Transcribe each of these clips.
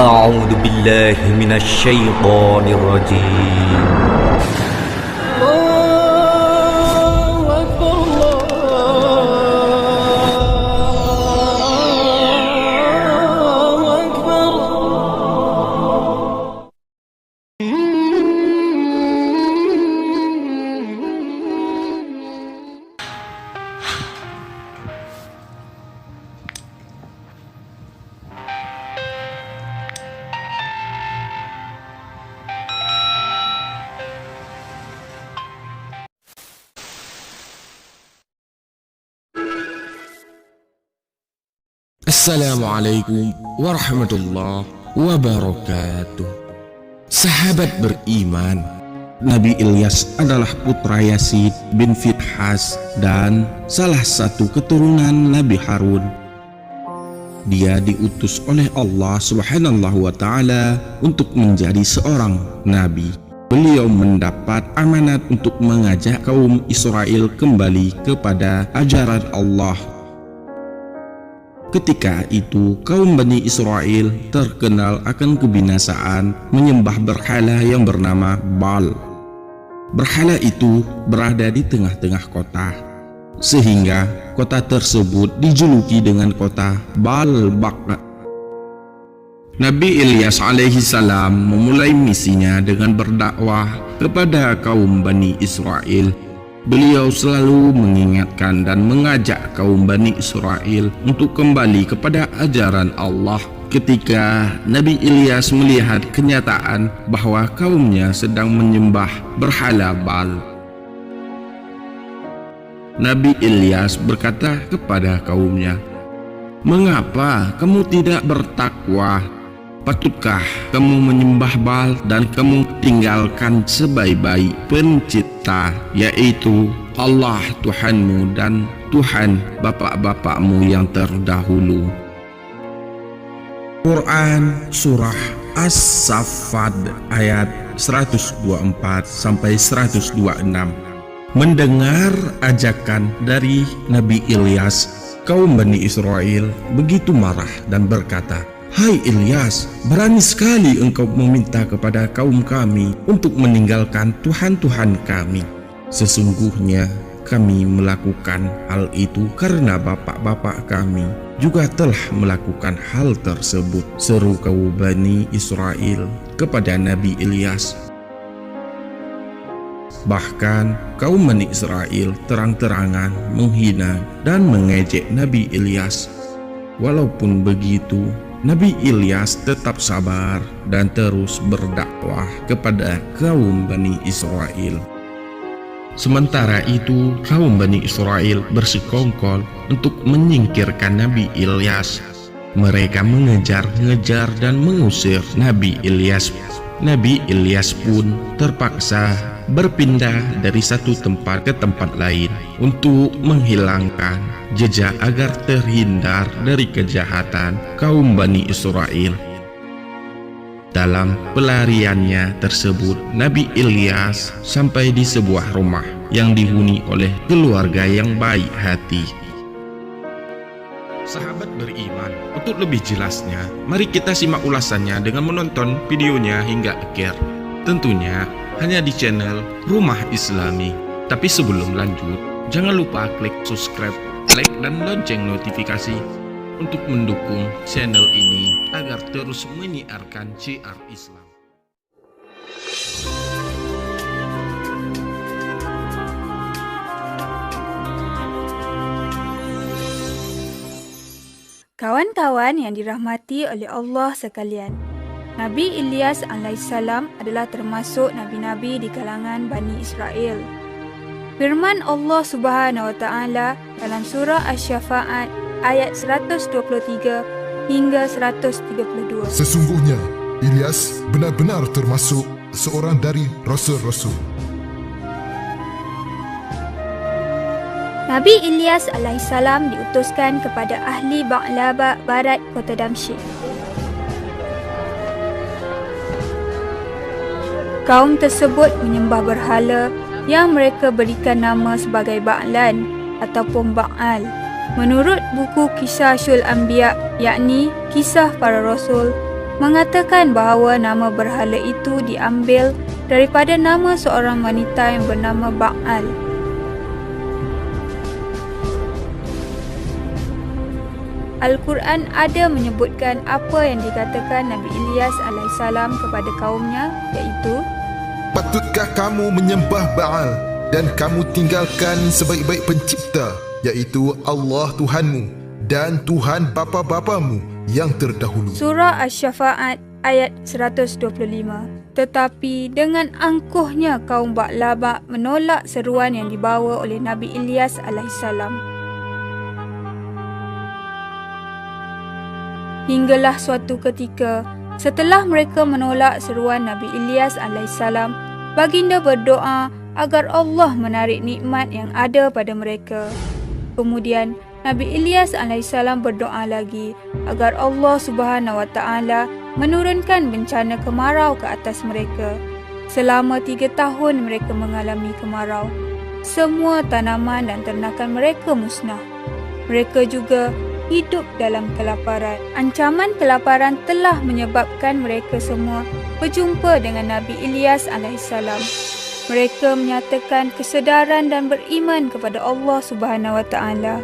أعوذ بالله من الشيطان الرجيم. Assalamualaikum warahmatullahi wabarakatuh. Sahabat beriman, Nabi Ilyas adalah putra Yazid bin Fidhas dan salah satu keturunan Nabi Harun. Dia diutus oleh Allah Subhanahu wa Ta'ala untuk menjadi seorang nabi. Beliau mendapat amanat untuk mengajak kaum Israel kembali kepada ajaran Allah. Ketika itu, kaum Bani Israel terkenal akan kebinasaan menyembah berhala yang bernama Baal. Berhala itu berada di tengah-tengah kota, sehingga kota tersebut dijuluki dengan kota Baal-Baq. Nabi Ilyas alaihi salam memulai misinya dengan berdakwah kepada kaum Bani Israel. Beliau selalu mengingatkan dan mengajak kaum Bani Israel untuk kembali kepada ajaran Allah. Ketika Nabi Ilyas melihat kenyataan bahwa kaumnya sedang menyembah berhala Baal, Nabi Ilyas berkata kepada kaumnya, "Mengapa kamu tidak bertakwa? Patutkah kamu menyembah Baal dan kamu tinggalkan sebaik-baik pencipta, yaitu Allah Tuhanmu dan Tuhan bapak-bapakmu yang terdahulu?" Quran Surah As-Saffat ayat 124-126. Mendengar ajakan dari Nabi Ilyas, kaum Bani Israel begitu marah dan berkata, "Hai Ilyas, berani sekali engkau meminta kepada kaum kami untuk meninggalkan Tuhan-Tuhan kami. Sesungguhnya kami melakukan hal itu karena bapak-bapak kami juga telah melakukan hal tersebut," seru kaum Bani Israel kepada Nabi Ilyas. Bahkan kaum Bani Israel terang-terangan menghina dan mengejek Nabi Ilyas. Walaupun begitu, Nabi Ilyas tetap sabar dan terus berdakwah kepada kaum Bani Israel. Sementara itu, kaum Bani Israel bersekongkol untuk menyingkirkan Nabi Ilyas. Mereka mengejar-ngejar dan mengusir Nabi Ilyas. Nabi Ilyas pun terpaksa berpindah dari satu tempat ke tempat lain untuk menghilangkan jejak agar terhindar dari kejahatan kaum Bani Israel. Dalam pelariannya tersebut, Nabi Ilyas sampai di sebuah rumah yang dihuni oleh keluarga yang baik hati. Sahabat beriman, untuk lebih jelasnya, mari kita simak ulasannya dengan menonton videonya hingga akhir. Tentunya hanya di channel Rumah Islami. Tapi sebelum lanjut, jangan lupa klik subscribe, like, dan lonceng notifikasi untuk mendukung channel ini agar terus menyiarkan syiar Islam. Kawan-kawan yang dirahmati oleh Allah sekalian, Nabi Ilyas alaihissalam adalah termasuk nabi-nabi di kalangan Bani Israel. Firman Allah Subhanahu wa Ta'ala dalam surah Asy-Syafa'at ayat 123 hingga 132. Sesungguhnya Ilyas benar-benar termasuk seorang dari rasul-rasul. Nabi Ilyas alaihissalam diutuskan kepada ahli Ba'laba barat kota Damsyik. Kaum tersebut menyembah berhala yang mereka berikan nama sebagai Ba'lan ataupun Ba'al. Menurut buku Kisah Syul Anbiya, yakni kisah para rasul, mengatakan bahawa nama berhala itu diambil daripada nama seorang wanita yang bernama Ba'al. Al-Quran ada menyebutkan apa yang dikatakan Nabi Ilyas alaihissalam kepada kaumnya, iaitu, Patutkah kamu menyembah Baal dan kamu tinggalkan sebaik-baik pencipta, iaitu Allah Tuhanmu dan Tuhan bapa-bapamu yang terdahulu. Surah Asy-Syafa'at ayat 125. Tetapi dengan angkuhnya kaum Ba'laba menolak seruan yang dibawa oleh Nabi Ilyas alaihissalam. Hinggalah suatu ketika, setelah mereka menolak seruan Nabi Ilyas alaihissalam, baginda berdoa agar Allah menarik nikmat yang ada pada mereka. Kemudian Nabi Ilyas alaihissalam berdoa lagi agar Allah Subhanahu wa taala menurunkan bencana kemarau ke atas mereka. Selama 3 tahun mereka mengalami kemarau. Semua tanaman dan ternakan mereka musnah. Mereka juga hidup dalam kelaparan. Ancaman kelaparan telah menyebabkan mereka semua berjumpa dengan Nabi Ilyas alaihissalam. Mereka menyatakan kesedaran dan beriman kepada Allah Subhanahu wa taala.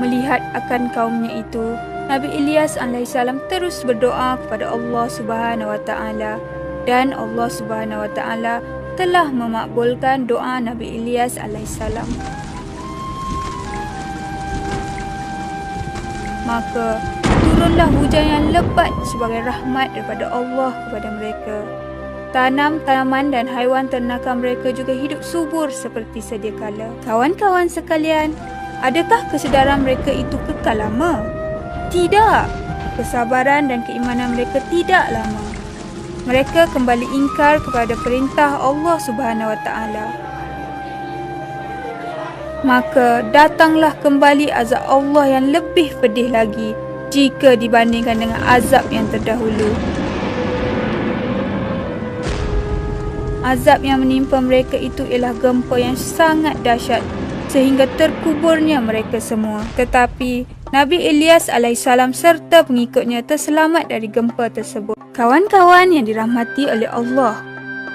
Melihat akan kaumnya itu, Nabi Ilyas alaihissalam terus berdoa kepada Allah Subhanahu wa taala, dan Allah Subhanahu wa taala telah memakbulkan doa Nabi Ilyas alaihissalam. Maka turunlah hujan yang lebat sebagai rahmat daripada Allah kepada mereka. Tanaman dan haiwan ternakan mereka juga hidup subur seperti sedia kala. Kawan-kawan sekalian, adakah kesedaran mereka itu kekal lama? Tidak. Kesabaran dan keimanan mereka tidak lama. Mereka kembali ingkar kepada perintah Allah Subhanahu wa taala. Maka datanglah kembali azab Allah yang lebih pedih lagi jika dibandingkan dengan azab yang terdahulu. Azab yang menimpa mereka itu ialah gempa yang sangat dahsyat sehingga terkuburnya mereka semua. Tetapi Nabi Ilyas alaihissalam serta pengikutnya terselamat dari gempa tersebut. Kawan-kawan yang dirahmati oleh Allah,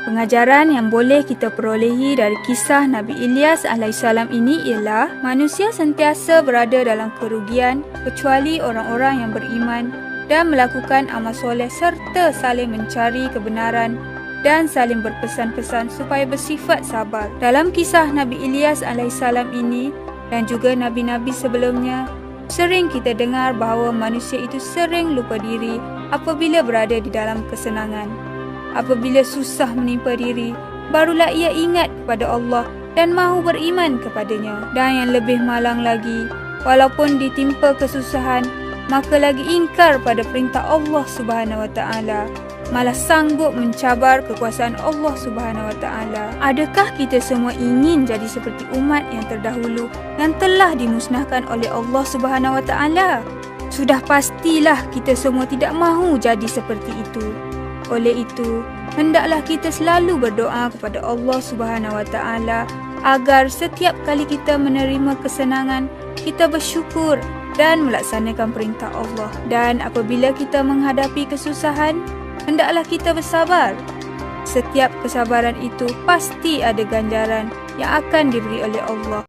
pengajaran yang boleh kita perolehi dari kisah Nabi Ilyas alaihissalam ini ialah manusia sentiasa berada dalam kerugian kecuali orang-orang yang beriman dan melakukan amal soleh serta saling mencari kebenaran dan saling berpesan-pesan supaya bersifat sabar. Dalam kisah Nabi Ilyas alaihissalam ini dan juga nabi-nabi sebelumnya, sering kita dengar bahawa manusia itu sering lupa diri apabila berada di dalam kesenangan. Apabila susah menimpa diri, barulah ia ingat kepada Allah dan mahu beriman kepadanya. Dan yang lebih malang lagi, walaupun ditimpa kesusahan, maka lagi ingkar pada perintah Allah Subhanahu wa taala, malah sanggup mencabar kekuasaan Allah Subhanahu wa taala. Adakah kita semua ingin jadi seperti umat yang terdahulu yang telah dimusnahkan oleh Allah Subhanahu wa taala? Sudah pastilah kita semua tidak mahu jadi seperti itu. Oleh itu, hendaklah kita selalu berdoa kepada Allah Subhanahu wa taala agar setiap kali kita menerima kesenangan, kita bersyukur dan melaksanakan perintah Allah. Dan apabila kita menghadapi kesusahan, hendaklah kita bersabar. Setiap kesabaran itu pasti ada ganjaran yang akan diberi oleh Allah.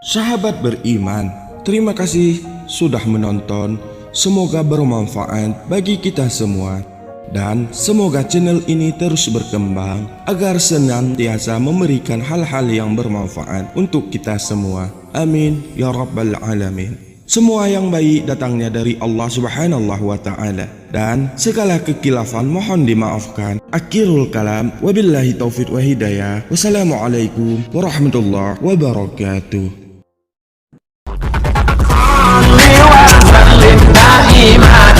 Sahabat beriman, terima kasih sudah menonton. Semoga bermanfaat bagi kita semua. Dan semoga channel ini terus berkembang agar senantiasa memberikan hal-hal yang bermanfaat untuk kita semua. Amin ya rabbal alamin. Semua yang baik datangnya dari Allah Subhanahu wa ta'ala, dan segala kekilafan mohon dimaafkan. Akhirul kalam, wabillahi taufiq wa hidayah. Wassalamualaikum warahmatullahi wabarakatuh. وسلم دائما